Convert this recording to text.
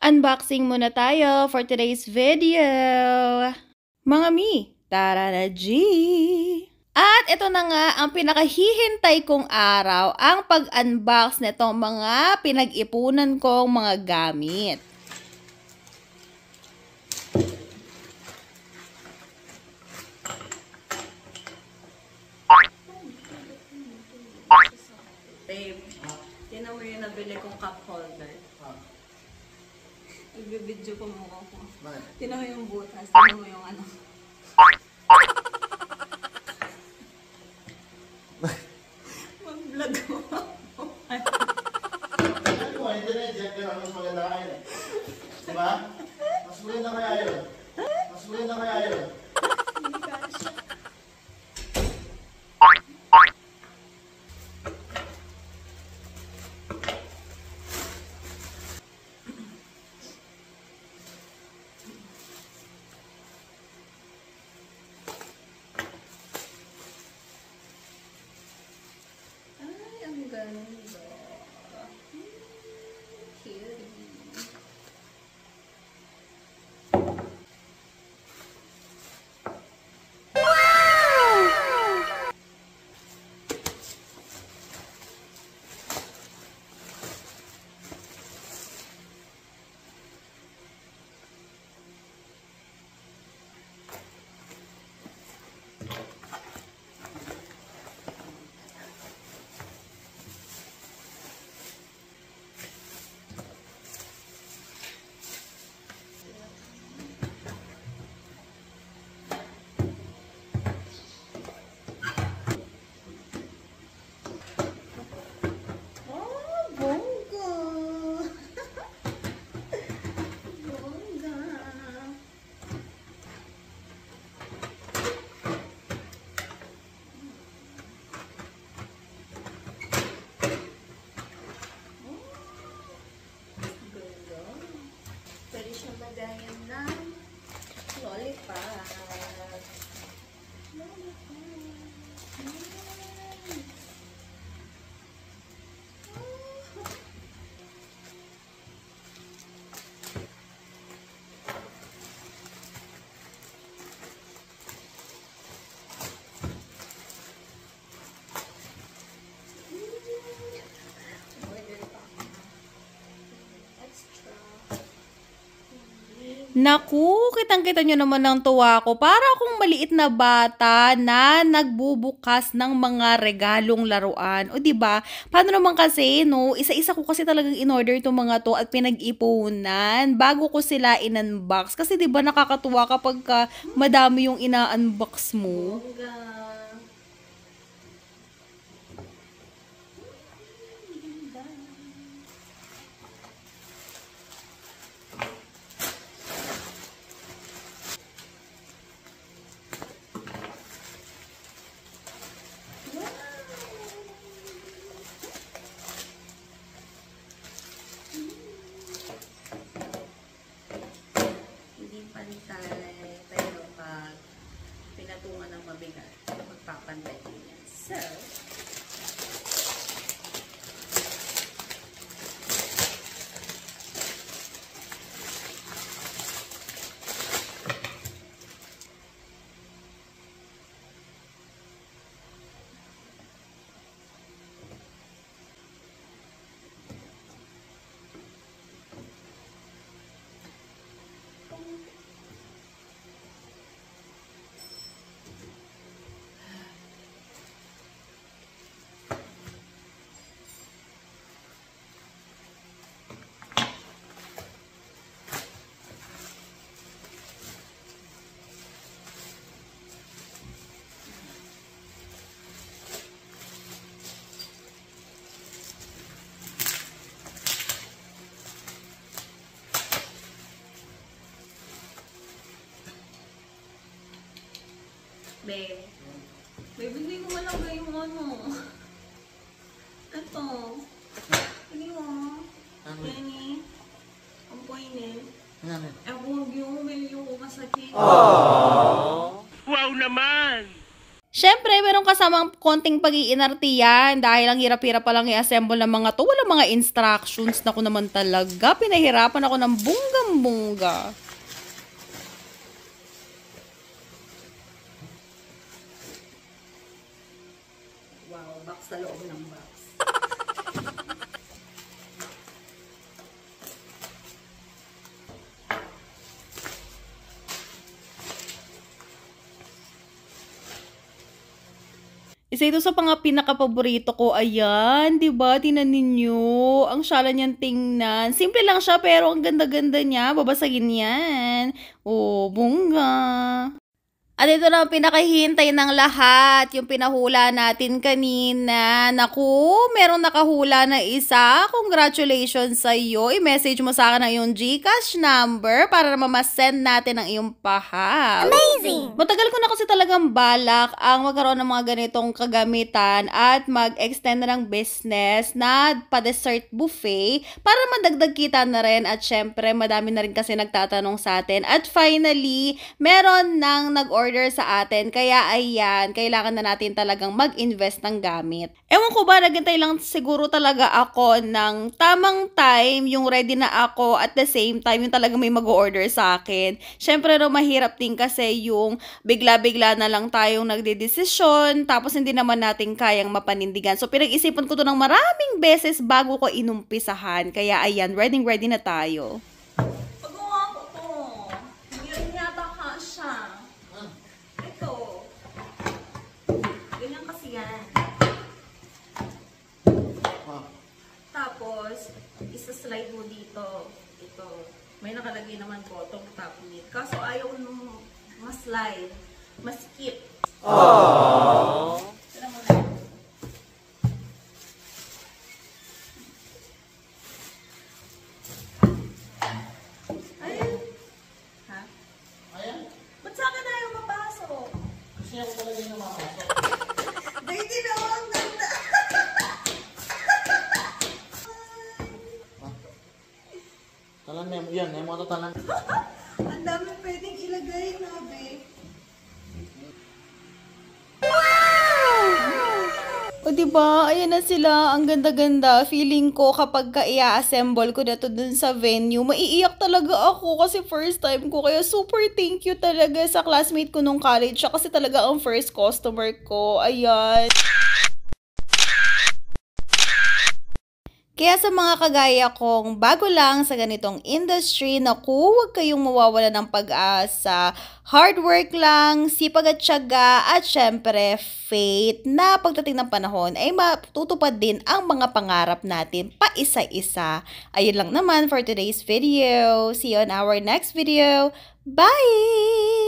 Unboxing muna tayo for today's video. Mga mi, tara na G! At ito na nga ang pinakahihintay kong araw, ang pag-unbox nitong mga pinag-ipunan kong mga gamit. Babe, tinan mo yung nabili kong cup holder. Ibibidyo ko mo ako. Tinan mo yung butas, tinan mo yung ano. Mag-vlog mo. Ano mo, hindi na i-jet yun. Mas maganda kayo eh. Diba? Mas maganda kaya yun. Mas maganda kaya yun. Ay, ang ganda. Cutie. Bongga! Bongga! Ganda. Pwede siyang lagayan ng lollipop. Naku, kitang-kita nyo naman ng tuwa ko. Para akong maliit na bata na nagbubukas ng mga regalong laruan. O di ba? Paano naman kasi, no? Isa-isa ko kasi talagang in-order itong mga to at pinag-ipunan bago ko sila in-unbox. Kasi di ba nakakatuwa kapag madami yung ina-unbox mo? Bongga! Hindi pantay, pero pag pinatungan ng mabigat, magpapantay din yan. So, babe, hindi ko malagay yung ano. Ito. Hindi mo. Yan eh. Ang pointed. Ano? Huwag yung medyo masakit. Wow naman! Siyempre, meron kasamang konting pag-iinarte yan dahil ang hirap-hirap pa lang i-assemble ng mga to. Wala mga instructions na ko naman talaga. Pinahirapan ako ng bunggam-bungga. Wow, box sa loob ng box. Isa ito sa mga pinaka-paborito ko. Ayan, 'di ba? Tingnan ninyo. Ang syala niyan tingnan. Simple lang siya pero ang ganda-ganda niya. Babasagin 'yan. Oh, bongga. At ito na ang pinakahintay ng lahat, yung pinahula natin kanina. Naku, merong nakahula na isa. Congratulations sa iyo. I-message mo sa akin ang iyong GCash number para naman ma-send natin ang iyong pahab. Amazing! Matagal ko na kasi talagang balak ang magkaroon ng mga ganitong kagamitan at mag-extend na ng business na pa-dessert buffet para madagdag kita na rin at syempre madami na rin kasi nagtatanong sa atin. At finally, meron nang nag-order sa atin. Kaya ayan, kailangan na natin talagang mag-invest ng gamit. Ewan ko ba, naghintay lang siguro talaga ako ng tamang time, yung ready na ako at the same time, yung talagang may mag-order sa akin. Syempre, no, mahirap din kasi yung bigla-bigla na lang tayong nagdedesisyon, tapos hindi naman natin kayang mapanindigan. So, pinag-isipan ko to ng maraming beses bago ko inumpisahan. Kaya ayan, ready na tayo. Pagawa ko to. Hindi rin yata kasha. Ito. Ganyan kasi yan. Tapos, isa-slide mo dito. Ito. May nakalagay naman po itong top knit. Kaso ayaw ko nung mas-slide. Mas-skip. Aww. Tira mo na. Ayan. Ha? Ayan. Ba't sa akin ayaw mapasok? Kasi ako talaga yung namapasok. Daisy na ang ganda. Talan mo yan. May mga talan. Ang dami pwedeng ilagay, nabe. O diba, ayan na sila, ang ganda-ganda. Feeling ko kapag i-assemble ko na to dun sa venue, maiiyak talaga ako kasi first time ko. Kaya super thank you talaga sa classmate ko nung college. Siya kasi talaga ang first customer ko. Ayan. Kaya sa mga kagaya kong bago lang sa ganitong industry, naku, huwag kayong mawawala ng pag-asa. Hard work lang, sipag at tiyaga, at syempre, faith na pagdating ng panahon ay matutupad din ang mga pangarap natin pa isa-isa. Ayun lang naman for today's video. See you on our next video. Bye!